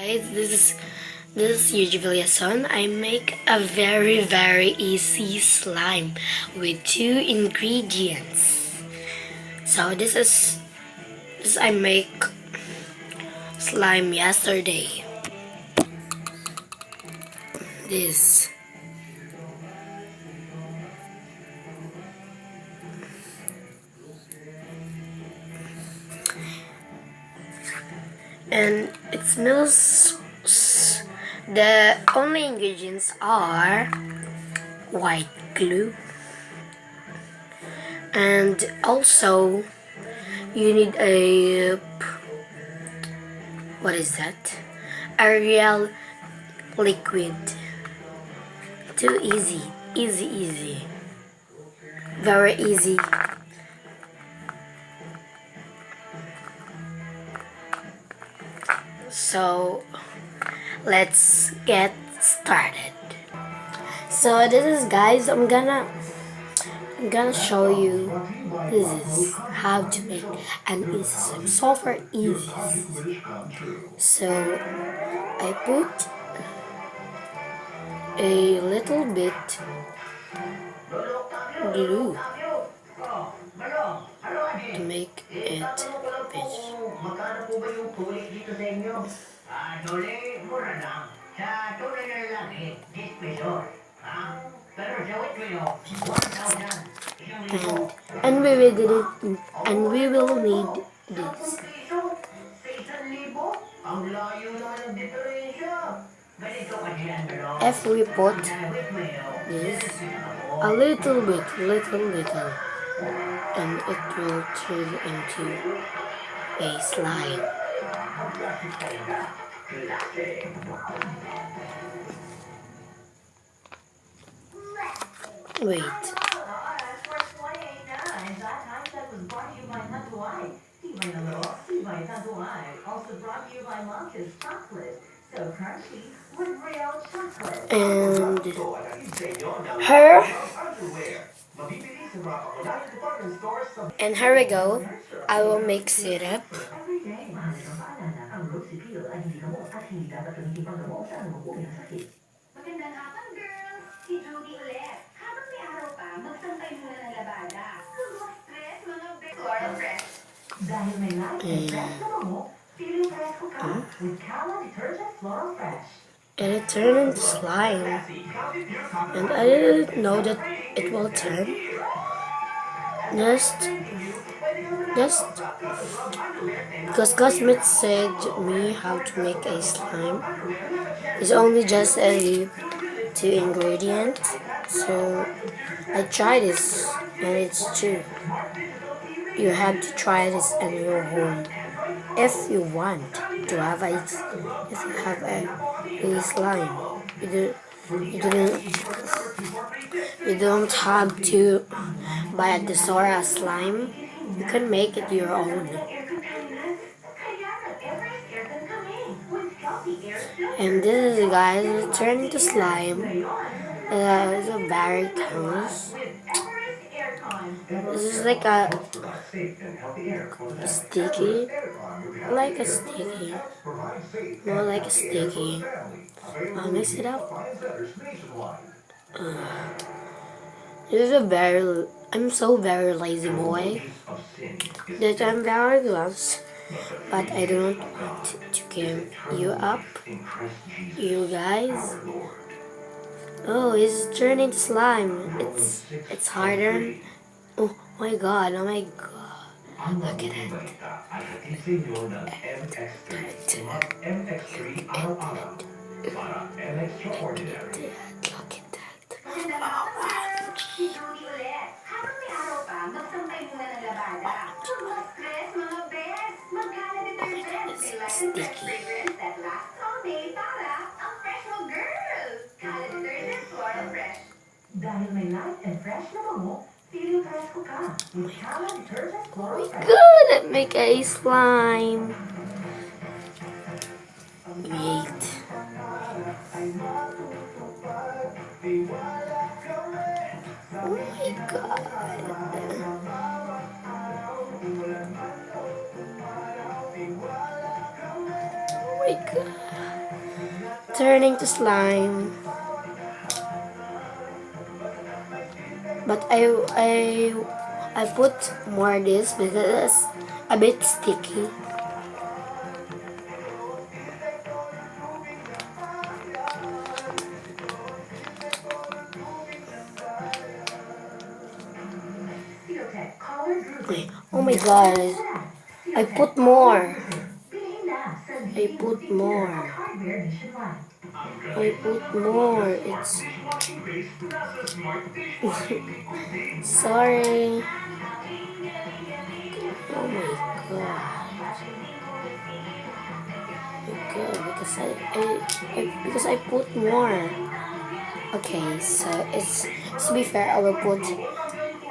guys, this is Euge. I make a very easy slime with 2 ingredients. So this I make slime yesterday. This and it smells. The only ingredients are white glue, and also you need a what is that? Ariel liquid. Too easy, easy, very easy. So let's get started. So this is, guys, I'm gonna show you this is how to make an easy slime. Super easy. So I put a little bit glue to make it big. And we will do it, and we will need this. If we put this a little bit, and it will turn into a slime. Wait. And here we go. I will mix it up. And it turned into slime. And I didn't know that it will turn. Just because Cosmet said me how to make a slime. It's only just a 2 ingredient. So I tried this, and it's true. You have to try this in your home if you want to have a slime. You don't have to buy a Desora slime. You can make it your own. And this is, guys, it turned into slime. It's a very close. This is like a sticky, more like a sticky. I'll mix it up. This is I'm so very lazy boy that I'm very lost, but I don't want to give you up, you guys. Oh, it's turning to slime. It's harder. Oh my god, Look at it. Look at that. It's sticky. Dahil may light and fresh na bango, feeling fresco ka. With Kala detergent floral fresh. Good at make a slime. Wait. Oh my god. Oh my god. turning to slime. But I put more this because it's a bit sticky. Oh my god. I put more. I put more. I put more. It's sorry. Oh my god. Good because I put more. Okay, so it's to be fair, I will put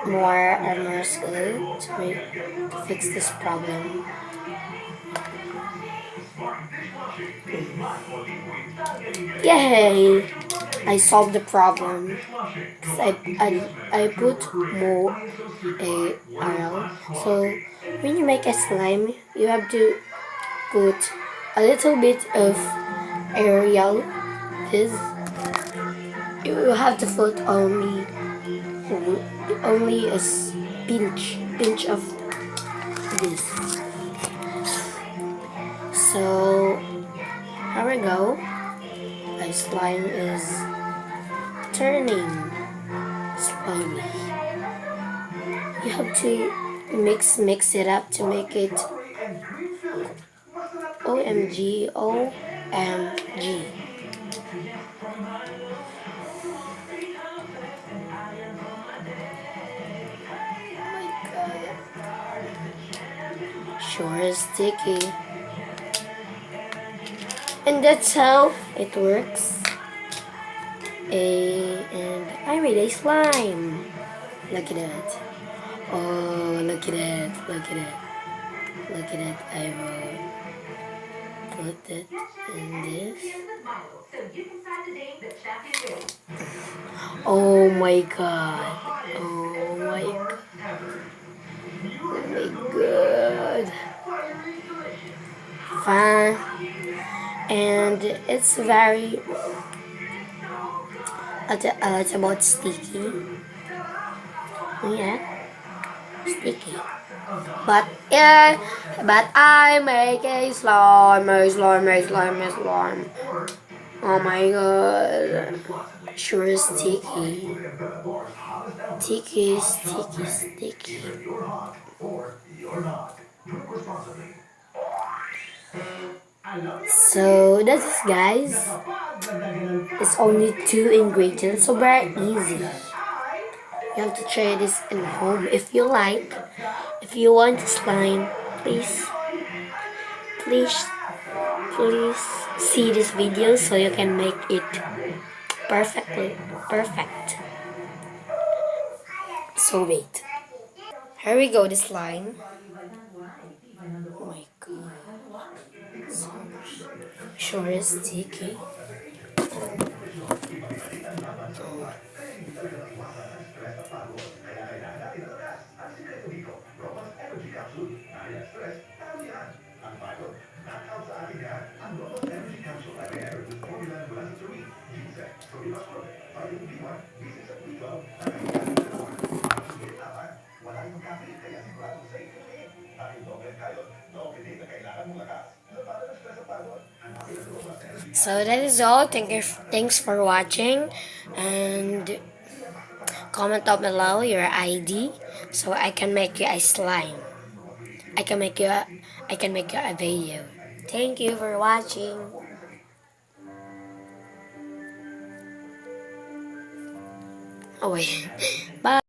more armor glue to fix this problem. Yay! I solved the problem. I put more RL. So when you make a slime, you have to put a little bit of aerial. This you have to put only a pinch of this. So here we go. My slime is turning slimy. You have to mix it up to make it OMG. Sure is sticky. And that's how it works. And I made a slime. Look at that. Oh, look at it. Look at it. Look at it. I will put it in this. Oh my god. Oh my god. Oh my god. Fun. And it's very it's about sticky. Yeah, sticky. But yeah, but I make a slime. Oh my god. Sure sticky. Sticky. So that's it, guys. It's only 2 ingredients, so very easy. You have to try this in home if you like. If you want slime, please see this video so you can make it perfect. So wait. Here we go, the slime. Oh my god. So sure is sticky. So that is all. Thanks for watching, and comment down below your ID so I can make you a slime. I can make you a video. Thank you for watching. Oh wait. Bye.